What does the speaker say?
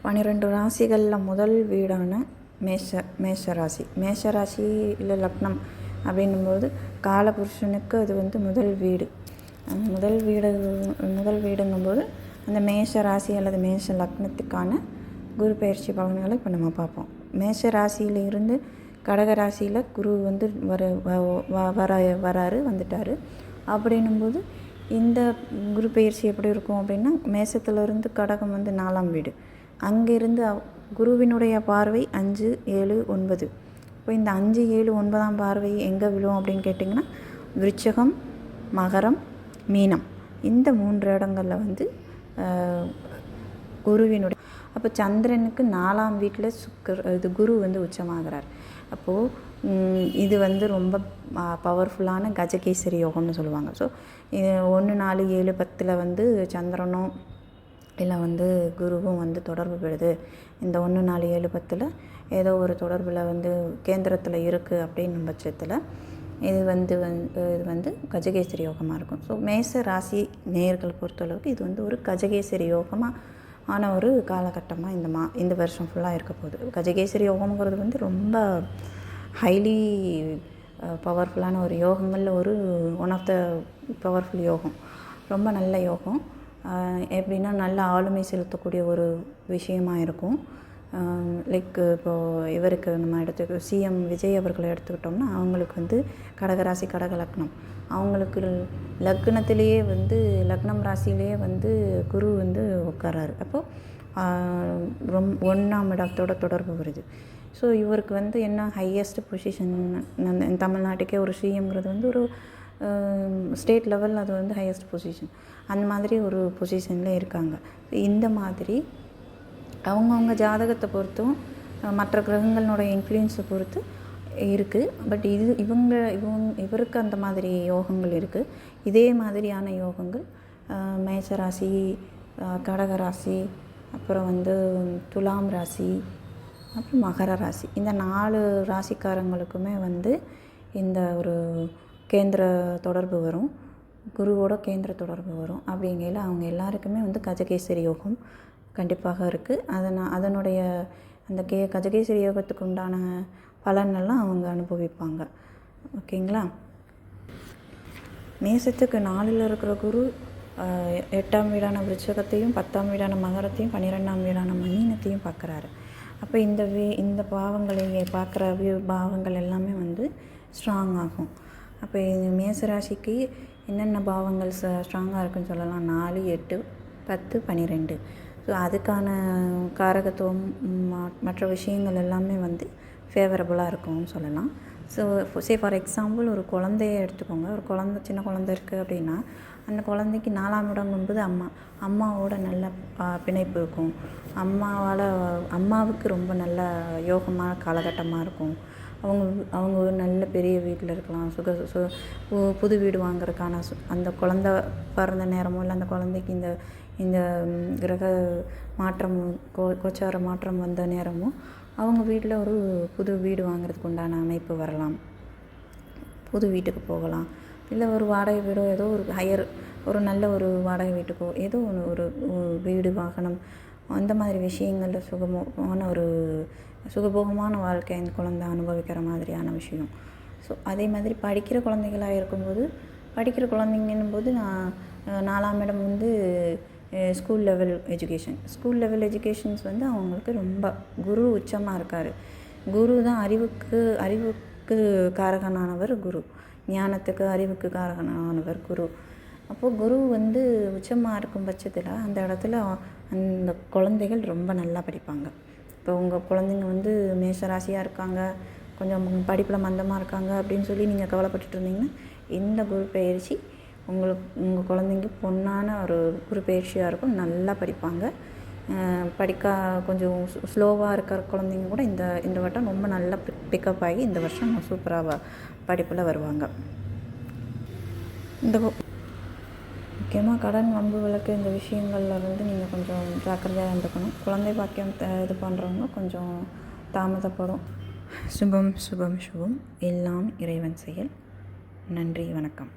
12 ராசிகளில் முதல் வீடான மேஷராசி. மேஷராசி இல்லை லக்னம் அப்படின்னும்போது காலபுருஷனுக்கு அது வந்து முதல் வீடு. முதல் வீடுங்கும்போது அந்த மேஷ ராசி அல்லது மேஷ லக்னத்துக்கான குரு பயிற்சி பலன்களை இப்போ நம்ம பார்ப்போம். மேஷ ராசியிலிருந்து கடக ராசியில் குரு வந்து வந்துட்டார். அப்படின்னும்போது இந்த குரு பயிற்சி எப்படி இருக்கும் அப்படின்னா, மேஷத்துலேருந்து கடகம் வந்து 4ஆம் வீடு. அங்கேருந்து குருவினுடைய பார்வை 5, 7, 9. இப்போ இந்த 5, 7, 9ஆம் பார்வை எங்கே விழும் அப்படின்னு கேட்டிங்கன்னா, விருச்சகம், மகரம், மீனம், இந்த 3 இடங்களில் வந்து குருவினுடைய அப்போ சந்திரனுக்கு 4ஆம் வீட்டில் குரு வந்து உச்சமாகிறார். அப்போது இது வந்து ரொம்ப பவர்ஃபுல்லான கஜகேசரி யோகம்னு சொல்லுவாங்க. ஸோ 1, 4, 7, 10 வந்து சந்திரனும் இல்லை வந்து குருவும் வந்து தொடர்பு பெறுது. இந்த 1, 4, 7, 10 ஏதோ ஒரு தொடர்பில் வந்து கேந்திரத்தில் இருக்குது அப்படின்னும் பட்சத்தில் இது வந்து கஜகேசரி யோகமாக இருக்கும். ஸோ மேஷ ராசி நேயர்கள் பொறுத்தளவுக்கு இது வந்து ஒரு கஜகேசரி யோகமாக ஆன ஒரு காலகட்டமாக இந்த வருஷம் ஃபுல்லாக இருக்க போகுது. கஜகேசரி யோகம்ங்கிறது வந்து ரொம்ப ஹைலி பவர்ஃபுல்லான ஒரு யோகங்களில் ஒன் ஆஃப் த பவர்ஃபுல் யோகம். ரொம்ப நல்ல யோகம். எப்படின்னா நல்ல ஆளுமை செலுத்தக்கூடிய ஒரு விஷயமாக இருக்கும். லைக் இப்போது இவருக்கு நம்ம சிஎம் விஜய் அவர்களை எடுத்துக்கிட்டோம்னா, அவங்களுக்கு வந்து கடகராசி, கடக லக்னம். அவங்களுக்கு லக்னத்திலேயே வந்து லக்னம் ராசியிலேயே வந்து குரு வந்து உட்காராரு. அப்போது 1ஆம் இடத்தோட தொடர்பு வருது. ஸோ இவருக்கு வந்து என்ன ஹையஸ்ட் பொசிஷன் தமிழ்நாட்டுக்கே ஒரு சிஎம்ங்கிறது வந்து ஒரு ஸ்டேட் லெவல், அது வந்து ஹையஸ்ட் பொசிஷன். அந்த மாதிரி ஒரு பொசிஷனில் இருக்காங்க. இந்த மாதிரி அவங்கவுங்க ஜாதகத்தை பொறுத்தும் மற்ற கிரகங்களினுடைய இன்ஃப்ளூயன்ஸை பொறுத்து இருக்குது. பட் இவருக்கு அந்த மாதிரி யோகங்கள் இருக்குது. இதே மாதிரியான யோகங்கள் மேஷராசி, கடகராசி, அப்புறம் வந்து துலாம் ராசி, அப்புறம் மகர ராசி, இந்த 4 ராசிக்காரங்களுக்குமே வந்து இந்த ஒரு கேந்திர தொடர்பு வரும். குருவோட கேந்திர தொடர்பு வரும். அப்படிங்கையில் அவங்க எல்லாருக்குமே வந்து கஜகேசரி யோகம் கண்டிப்பாக இருக்குது. அதனுடைய அந்த கஜகேசரி யோகத்துக்கு உண்டான பலனெல்லாம் அவங்க அனுபவிப்பாங்க. ஓகேங்களா? மேஷத்துக்கு 4ல் இருக்கிற குரு 8ஆம் வீடான விருச்சகத்தையும், 10ஆம் வீடான மகரத்தையும், 12ஆம் வீடான மீனத்தையும் பார்க்குறாரு. அப்போ இந்த பாவங்களை பார்க்குற பாவங்கள் எல்லாமே வந்து ஸ்ட்ராங் ஆகும். அப்போ மேசராசிக்கு என்னென்ன பாவங்கள் ஸ்ட்ராங்காக இருக்குன்னு சொல்லலாம்? 4, 8, 10, 12. ஸோ அதுக்கான காரகத்துவம் மற்ற விஷயங்கள் எல்லாமே வந்து ஃபேவரபுளாக இருக்கும்னு சொல்லலாம். ஸோ ஃபார் எக்ஸாம்பிள் ஒரு குழந்தைய எடுத்துக்கோங்க. ஒரு சின்ன குழந்தை இருக்குது அப்படின்னா, அந்த குழந்தைக்கு 4ஆம் இடம் என்பது அம்மாவோட நல்ல பிணைப்பு இருக்கும். அம்மாவுக்கு ரொம்ப நல்ல யோகமான காலகட்டமாக இருக்கும். அவங்க ஒரு நல்ல பெரிய வீட்டில் இருக்கலாம். புது வீடு வாங்குறதுக்கான அந்த குழந்த பிறந்த நேரமோ இல்லை அந்த குழந்தைக்கு இந்த கிரக மாற்றம் கோச்சார மாற்றம் வந்த நேரமோ அவங்க வீட்டில் ஒரு புது வீடு வாங்குறதுக்கு உண்டான அமைப்பு வரலாம். புது வீட்டுக்கு போகலாம். இல்லை ஒரு வாடகை வீடோ ஏதோ ஒரு நல்ல ஒரு வாடகை வீட்டுக்கோ ஏதோ ஒரு வீடு, வாகனம், அந்த மாதிரி விஷயங்களில் சுகபோகமான வாழ்க்கை அந்த குழந்தை அனுபவிக்கிற மாதிரியான விஷயம். ஸோ அதே மாதிரி படிக்கிற குழந்தைகளாக இருக்கும்போது, படிக்கிற குழந்தைங்கன்னும்போது 4ஆம் இடம் வந்து ஸ்கூல் லெவல் எஜுகேஷன்ஸ் வந்து அவங்களுக்கு ரொம்ப குரு உச்சமாக இருக்கார். குரு தான் அறிவுக்கு காரகனானவர் குரு. ஞானத்துக்கு, அறிவுக்கு காரகனானவர் குரு. அப்போது குரு வந்து உச்சமாக இருக்கும் பட்சத்தில் அந்த இடத்துல அந்த குழந்தைகள் ரொம்ப நல்லா படிப்பாங்க. இப்போ உங்கள் குழந்தைங்க வந்து மேஷராசியாக இருக்காங்க, கொஞ்சம் படிப்பில் மந்தமாக இருக்காங்க அப்படின்னு சொல்லி நீங்கள் கவலைப்பட்டுட்டு இருந்தீங்கன்னா, இந்த குரு பயிற்சி உங்கள் குழந்தைங்க பொண்ணான ஒரு குரு பயிற்சியாக இருக்கும். நல்லா படிப்பாங்க. கொஞ்சம் ஸ்லோவாக இருக்கிற குழந்தைங்க கூட இந்த வட்டம் ரொம்ப நல்லா பிக்கப் ஆகி இந்த வருஷம் சூப்பராக படிப்பில் வருவாங்க. முக்கியமாக கடன், வம்பு வழக்கு, இந்த விஷயங்களில் வந்து நீங்கள் கொஞ்சம் ஜாக்கிரதையாக இருந்துக்கணும். குழந்தை பாக்கியம் இது பண்ணுறவங்க கொஞ்சம் தாமதப்படும். சுபம் சுபம் சுபம். எல்லாம் இறைவன் செயல். நன்றி, வணக்கம்.